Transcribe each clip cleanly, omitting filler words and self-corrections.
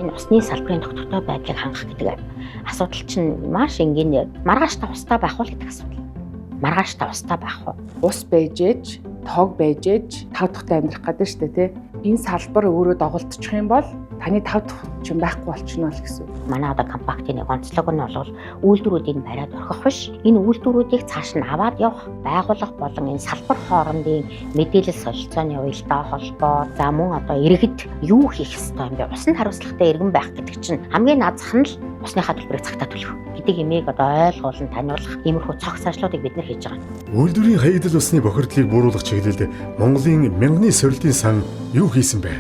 Энэ усны салбарын тогтвортой байдлыг хангах гэдэг асуудал чинь маш энгийн маргааш та устдаа байх уу гэдэг асуудал. Маргааш та устдаа байх уу? Ус байж ээж, тоог байж ээж, тав дахьтай амьдрах гэдэг шүү дээ, тий. Энэ салбар өөрөө доголдчих юм бол таны тав дахь чинь байхгүй болчихно л гэсэн. Манай одоо компактын нэг онцлог нь бол үйлдвэрүүдийг бариад орхих биш. Энэ үйлдвэрүүдийг цааш нь аваад явах, байгууллага болон энэ салбар хоорондын мэдээлэл солилцооны уялдаа холбоо, за мөн одоо иргэд юу хийх ёстой юм бэ? Усанд хариуцлагатай иргэн байх гэдэг чинь хамгийн наад зах нь л усныхаа төлбөрийг цагтаа төлөх гэдэг имийг одоо ойлгуулан таниулах иймэрхүү цогц ажлуудыг бид нар хийж байгаа. Үйлдвэрийн хаягдал усны бохирдлыг бууруулах чиглэлд Монголын мянганы сорилтын сан юу хийсэн бэ?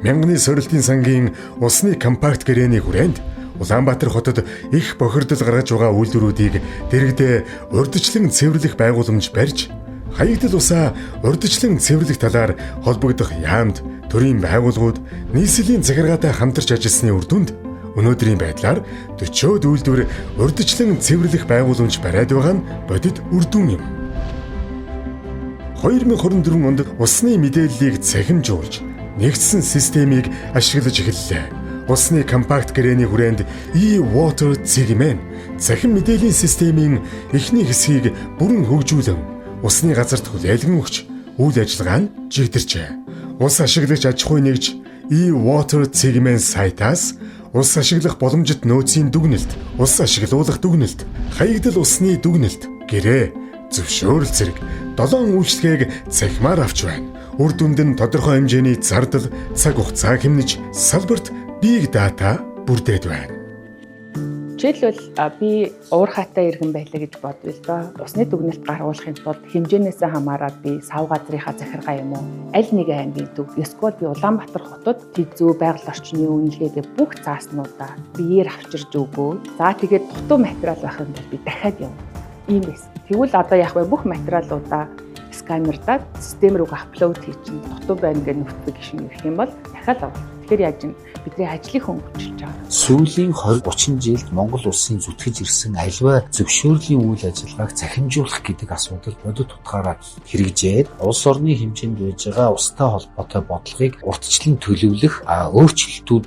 Мянганы сорилтын сангийн усны компакт гэрээний хүрээнд Улаанбаатар хотод их бохирдол гаргаж байгаа үйлдвэрүүдийг дэргэдээ урьдчилан цэвэрлэх байгууламж барьж, хаягдал усаа урьдчилан цэвэрлэх талаар холбогдох яамд төрийн байгууллагууд нийслэлийн захиргаатай хамтарч ажилласны үр дүнд өнөөдрийн байдлаар 40-од үйлдвэр урьдчилан цэвэрлэх байгууламж бариад байгаа нь бодит үр дүн юм. 2024 онд усны мэдээллийг цахимжуулж нэгдсэн системийг ашиглаж эхэллээ. Усны компакт гэрээний хүрээнд e-water цэгмэн цахим мэдээллийн системийн эхний хэсгийг бүрэн хөгжүүлэн усны газарт хүлээлгэн өгч үйл ажиллагаа нь жигдэрчээ. Ус ашиглагч аж ахуй нэгж e-water цэгмэн сайтаас ус ашиглах боломжит нөөцийн дүгнэлт, ус ашиглуулах дүгнэлт, хаягдал усны дүгнэлт, гэрээ, зөвшөөрөл зэрэг 7 үйлчлэгийг цахимаар авч байна. Үр дүнд нь тодорхой хэмжээний зардал, цаг хугацаа хэмнэж салбарт big data бүрдээд байна. Жишээлбэл би уурхайтай иргэн байлаа гэж бодъё л доо. Усны дүгнэлт гаргуулахын тулд хэмжээнээсээ хамаарат би сав газрынхаа захиргаа юм уу? Аль нэг аймгийн төв, эсвэл би Улаанбаатар хотод тэзүү байгаль орчны үнэлгээгээ бүх зааснуудаа биеэр авчирж өгөө. За тэгээд дутуу материал байх юм бол би дахиад явна. Ийм байсан. Тэгвэл одоо яах вэ? Бүх материалуудаа сканердаад систем рүү апплод хийчин дутуу байна гэж нүцдэг гişин ирэх юм бол дахиад авах. Тэгэхээр яаж юм бидний ажлыг хөнгөлж байгаа. Сүүлийн 20-30 жилд Монгол улсын зүтгэж ирсэн аливаа зөвшөөрлийн үйл ажиллагааг цахимжуулах гэдэг асуудал бодит утгаараа хэрэгжээд улс орны хэмжээнд байж байгаа устай холбоотой бодлогыг урьдчилан төлөвлөх өөрчлөлтүүд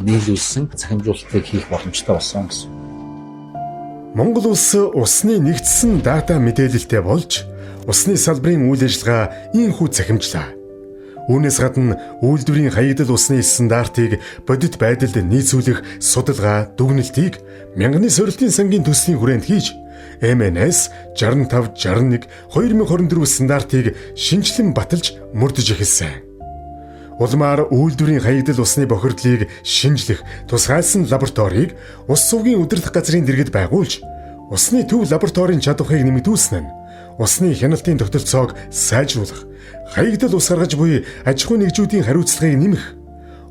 нийлүүлсэн цахимжуулалтыг хийх боломжтой болсон гэсэн. Монгол улс усны нэгдсэн дата мэдээлэлтэй болж усны салбарын үйл ажиллагаа ийхүү цахимжлаа. Үүнээс гадна үйлдвэрийн хаягдал усны стандартыг бодит байдалд нийцүүлэх судалгаа, дүгнэлтийг мянганы сорилтын сангийн төслийн хүрээнд хийж MNS 6561 2024 стандартыг шинжилэн баталж мөрдөж эхэлсэн. Улмаар үйлдвэрийн хаягдал усны бохирдлыг шинжлэх тусгайлсан лабораторийг ус сувгийн удирдах газрын дэргэд байгуулж, усны төв лабораторийн чадварыг нэмэгдүүлсэн нь усны хяналтын тогтолцоог сайжруулах, хаягдал ус гаргаж буй аж ахуй нэгжүүдийн хариуцлагыг нэмэх,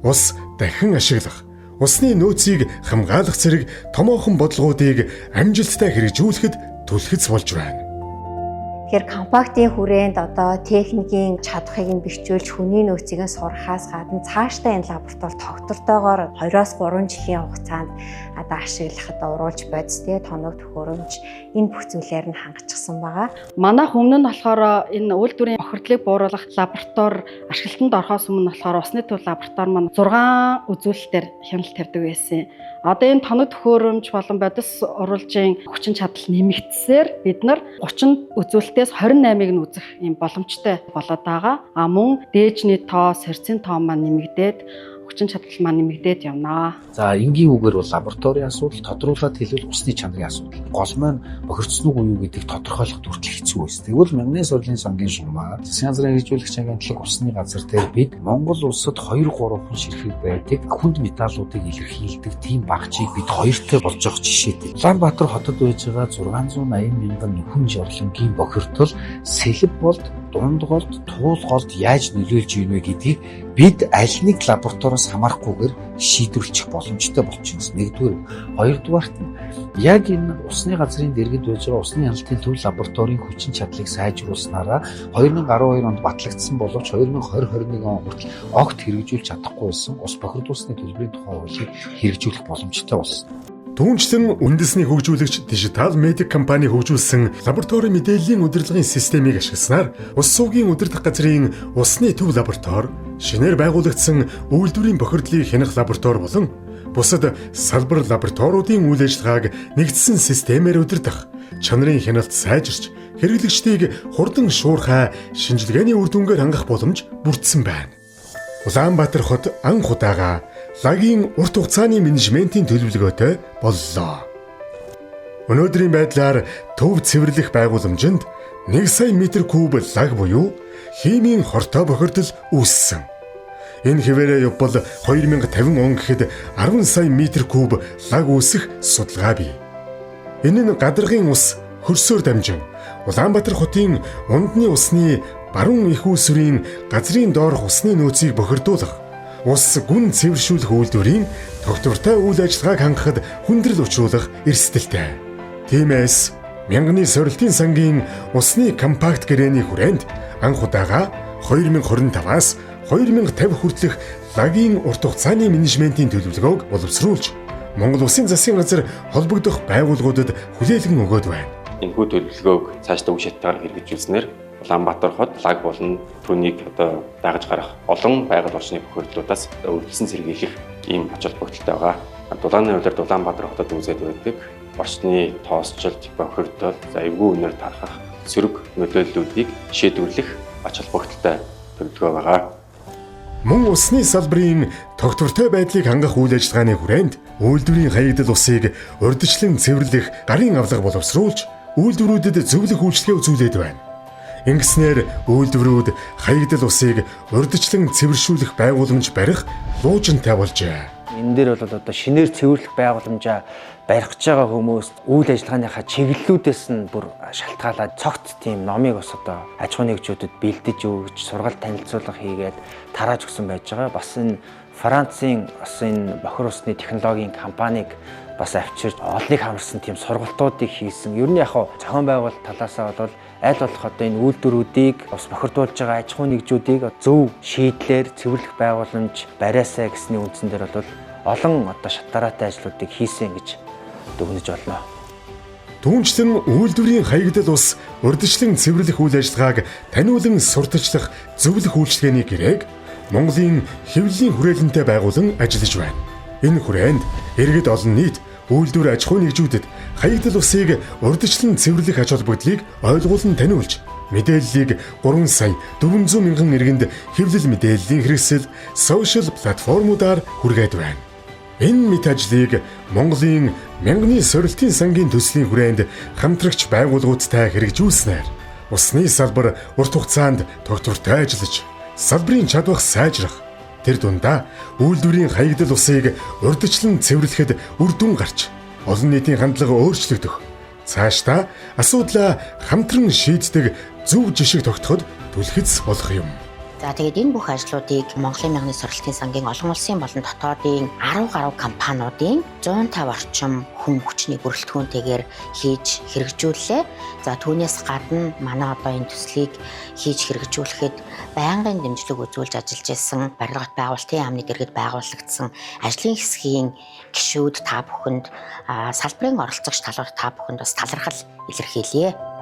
ус дахин ашиглах, усны нөөцийг хамгаалах зэрэг томоохон бодлогуудыг амжилттай хэрэгжүүлэхэд түлхэц болж байна. Тэгэхээр компактын хүрээнд одоо техникийн чадхыг нь бэхжүүлж хүний нөөцийг сурахаас гадна цаашдаа энэ лаборатори тогтвортойгоор 2-3 жилийн хугацаанд одоо ашиглахад уруулж бодис тэгээ тоног төхөөрөмж энэ бүх зүйлээр нь хангацсан байгаа. Манайх өмнө нь болохоор энэ үйлдвэрийн бохирдлыг бууруулах лаборатори ашиглалтанд орохоос өмнө болохоор усны төв лаборатори маань 6 үзүүлэлтээр хяналт тавьдаг байсан. Одоо энэ тоног төхөөрөмж болон бодис уралжийн хүчин чадал нэмэгдсээр бид нар 30 үзүүлэлтээс 28-ыг нь үзэх юм боломжтой болоод байгаа. Мөн дээжний тоо, сорьцын тоо маань нэмэгдээд хүчин чадал маань нэмэгдээд явнаа. За энгийн үгээр бол лабораторийн асуудал, тодруулаад хэлбэл усны чанарын асуудал. Гол маань бохирдсон уу юу гэдгийг тодорхойлох хүртэл хэцүү байсан. Тэгвэл мянганы сорилтын сангийн шугамаар засгийн газрын хэрэгжүүлэгч агентлаг усны газар дээр бид Монгол улсад 2-3 хүн ширхэг байдаг хүнд металлуудыг илэрхийлдэг тийм багцыг бид хоёртой болж байгаа жишээтэй. Улаанбаатар хотод байж байгаа 680 мянган нөхөн жарлангийн бохирдол сэлб болд, дундголд, туулголд яаж нөлөөлж ийнэ гэдгийг бид аль нэг лабораториос хамаарахгүйгээр шийдвэрлэх боломжтой болчихсон. Нэгдүгээр, хоёрдугаарт нь яг энэ усны газрын дэргэд байж байгаа усны хяналтын төв лабораторийн хүчин чадлыг сайжруулснараа 2012 онд батлагдсан боловч 2020-21 он хүртэл огт хэрэгжүүлж чадахгүй байсан ус бохирдуулсны төлбөрийн тухай хуулийг хэрэгжүүлэх боломжтой болсон. Түүнчлэн үндэсний хөгжүүлэгч Digital Medic компани хөгжүүлсэн лаборатори мэдээллийн удирдлагын системийг ашигласнаар ус суугийн удирдах газрын усны төв лаборатори, шинээр байгуулагдсан үйлдвэрийн бохирдлыг хянах лаборатори болон бусад салбар лабораториудын үйл ажиллагааг нэгдсэн системээр удирдах, чанарын хяналт сайжирч, хэрэглэгчдийг хурдан шуурхай шинжилгээний үр дүнгээр хангах боломж бүрдсэн байна. Улаанбаатар хот анх удаага лагийн урт хугацааны менежментийн төлөвлөгөөтэй боллоо. Өнөөдрийн байдлаар төв цэвэрлэх байгууламжинд 1 сая метр куб лаг буюу химийн хортой бохирдол үүссэн. Энэ хэвээрээ явбал 2050 он гэхэд 10 сая метр куб лаг үүсэх судалгаа бий. Энэ нь гадаргын ус хөрсөөр дамжин Улаанбаатар хотын ундны усны баруун их үүсвэрийн газрын доорх усны нөөцийг бохирдуулах, ус гүн цэвэршүүлэх үйлдвэрийн тогтвортой үйл ажиллагааг хангахад хүндрэл учруулах эрсдэлтэй. Тиймээс мянганы сорилтын сангийн усны компакт гэрээний хүрээнд анх удаага 2025-аас 2050 хүртэлх лагийн урт хугацааны менежментийн төлөвлөгөөг боловсруулж, Монгол Улсын засгийн газар холбогдох байгууллагуудад хүлээлгэн өгөөд байна. Энэхүү төлөвлөгөөг цаашдаа үе шатаар хэрэгжүүлснээр Улаанбаатар хот лаг болон түүнийг дагаж гарах олон байгаль орчны бохирдлуудаас үргэлжлэн сэргийлэх ийм ач холбогдолтой байгаа. Дулааны хувьд Улаанбаатар хотод үзээд байдаг орчны тоосчлт, бохирдол, эвгүй үнээр тархах сөрөг нөлөөллүүдийг шийдвэрлэх ач холбогдолтой төлөвлөгөө байгаа. Мөн усны салбарын тогтвортой байдлыг хангах үйл ажиллагааны хүрээнд үйлдвэрийн хаягдал усыг урьдчилан цэвэрлэх гарын авлага боловсруулж, үйлдвэрүүдэд зөвлөх үйлчлэгээ үзүүлээд байна. Ингэснээр үйлдвэрүүд хаягдал усыг урьдчилан цэвэршүүлэх байгууламж барих луужинтай болжээ. Энэ дээр бол одоо шинээр цэвэрлэх байгууламжаа барих гэж байгаа хүмүүс үйл ажиллагааныхаа чиглэлүүдээс нь бүр шалтгаалаад цогц тийм номыг бас одоо аж ахуйн нэгжүүдэд бэлдэж өгч сургалт танилцуулга хийгээд тарааж өгсөн байж байгаа. Бас энэ Францын бас энэ бохир усны технологийн компанийг бас авчирч олныг хамарсан тийм сургалтуудыг хийсэн. Ер нь яг зохион байгуулалт талаасаа бол аль болох одоо энэ үйлдвэрүүдийг бас бохирдуулж байгаа аж ахуйн нэгжүүдийг зөв шийдлэр цэвэрлэх байгууламж бариасаа гэсний үндсэн дээр бол олон одоо шатараатай ажлуудыг хийсэн гэж дүгнэж болно. Түүнчлэн үйлдвэрийн хаягдал ус урьдчилан цэвэрлэх үйл ажиллагааг таниулан сурталчлах зөвлөх үйлчлэгээний гэрээг Монголын хэвлэлийн хүрээлэнтэй байгуулан ажиллаж байна. Энэ хүрээнд иргэд олон нийт үйлдвэр аж ахуйн нэгжүүдэд хаягдал усыг урьдчилан цэвэрлэх ач холбогдлыг ойлгуулан таниулж, мэдээллийг 3 сая 400 мянган иргэнд хэвлэл мэдээллийн хэрэгсэл сошиал платформудаар хүргээд байна. Энэ мэт ажлыг Монголын мянганы сорилтын сангийн төслийн хүрээнд хамтрагч байгууллагуудтай хэрэгжүүлснээр усны салбар урт хугацаанд тогтвортой ажиллаж, салбарын чадвар сайжрах, тэр дундаа үйлдвэрийн хаягдал усыг урьдчилан цэвэрлэхэд үр дүн гарч, олон нийтийн хандлага өөрчлөгдөх, цаашдаа асуудлаа хамтран шийддэг зөв жишг тогтоход түлхэц болох юм. За тэгээд энэ бүх ажлуудыг Монголын мянганы сорилтын сангийн олон улсын болон дотоодын 10 гаруй компаниудын 150 орчим хүн хүчний бүрэлдэхүүнтэйгээр хийж хэрэгжүүллээ. За түүнээс гадна манай одоо энэ төслийг хийж хэрэгжүүлэхэд байнгын дэмжлэг үзүүлж ажиллаж исэн барилгат байгуулалтын яамны дэргэд байгуулагдсан ажлын хэсгийн гишүүд та бүхэнд салбарын оролцогч талбар та бүхэнд бас талархал илэрхийлье.